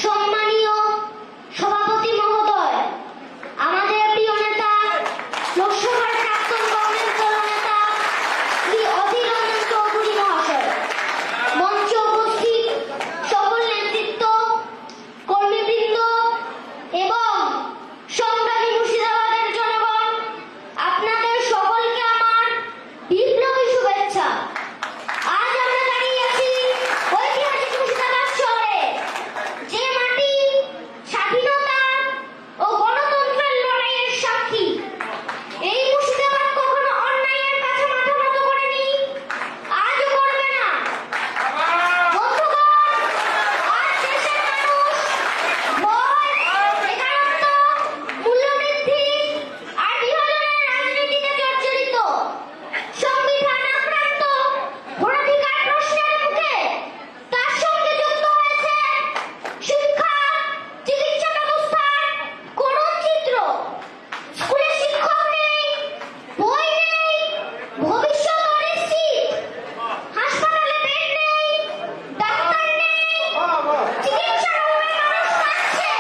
সম্মানীয় সভাপতি মহোদয়, আমাদের প্রিয় নেতা লোকসভার প্রাক্তন কংগ্রেস দলনেতা শ্রী অধীর রঞ্জন চৌধুরী মহাশয়, মঞ্চে উপস্থিত সকল নেতৃত্ব, কর্মীবৃন্দ এবং সংগ্রামী মুর্শিদাবাদের জনগণ, আপনাদের সকলকে আমার বিপ্লবী শুভেচ্ছা। আজ আমরা দাঁড়িয়ে আছি ঐতিহাসিক মুর্শিদাবাদ শহরে, যে মাটি স্বাধীনতা ও গণতন্ত্রের লড়াইয়ের সাক্ষী। এই মুর্শিদাবাদ কখনো অন্যায়ের কাছে মাথা নত করেনি, আজও করবে না। বন্ধুগণ, আজ দেশের মানুষ ভয়, বেকারত্ব, মূল্যবৃদ্ধি আর বিভাজনের রাজনীতিতে জর্জরিত। সংবিধান আক্রান্ত ভোটাধিকার প্রশ্নের মুখে তার সঙ্গে যুক্ত হয়েছে শিক্ষা, চিকিৎসা ব্যবস্থার করুণ চিত্র। স্কুলে শিক্ষক নেই, বই নেই, ভবিষ্যৎ অনিশ্চিত। হাসপাতালে বেড নেই, ডাক্তার নেই, চিকিৎসার অভাবে মানুষ কাঁদছে।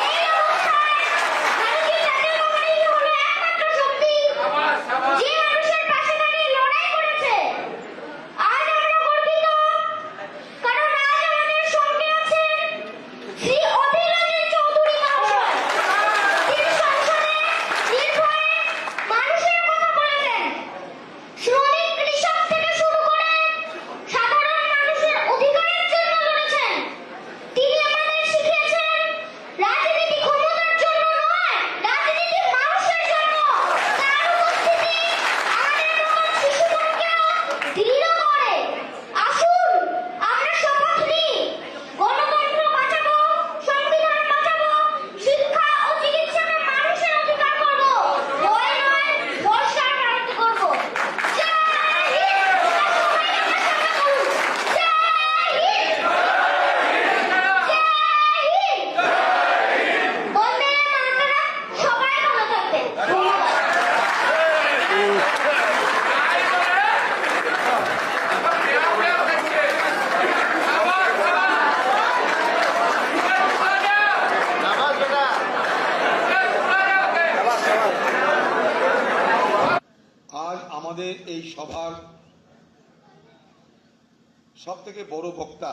এই অবস্থায় নারী জাতীয় লড়াই হলো একমাত্র শক্তি, যে মানুষের পাশে দাঁড়িয়ে লড়াই করেছে। আজ আমরা গর্বিত, কারণ আজ আমাদের সঙ্গে আছেন শ্রী অধীর রঞ্জন চৌধুরী মহাশয়। তিনি সংসদে নির্ভয়ে মানুষের কথা বলেছেন। শ্রমিক, কৃষক থেকে শুরু করে সাধারণ মানুষের অধিকারের জন্য লড়েছেন। তিনি আমাদের শিখিয়েছেন রাজনীতি ক্ষমতার জন্য নয়, রাজনীতি মানুষের জন্য। তার উপস্থিতি আমাদের মতন শিশুমনকেও দৃঢ় করে। আসুন আমরা শপথ নিই, গণতন্ত্র বাঁচাবো, সংবিধান বাঁচাবো, শিক্ষা ও চিকিৎসাকে মানুষের অধিকার করব, ভয় নয় ভরসার রাজনীতি করব। জয় হিন্দ! সবাই আমার সঙ্গে বলুন, জয় হিন্দ! জয় হিন্দ! বন্দে মাতরম। সবাই ভালো থাকবেন। ধন্যবাদ। আজ আমাদের এই সভার সব থেকে বড় বক্তা,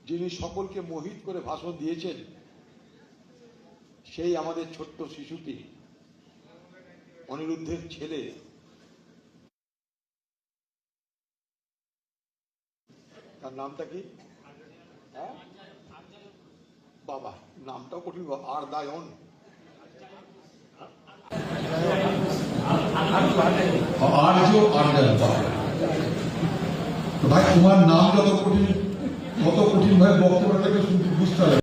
যিনি সকলকে মোহিত করে ভাষণ দিয়েছেন, সেই আমাদের ছোট্ট শিশুটি, অনিরুদ্ধের ছেলে। তার নামটা কি? হ্যাঁ বাবা, নামটাও কঠিন। আর দায়ন আর্য আর্যাল। ভাই, তোমার নাম যত কঠিন, তত কঠিন ভাবে বক্তব্যটাকে বুঝতে হবে।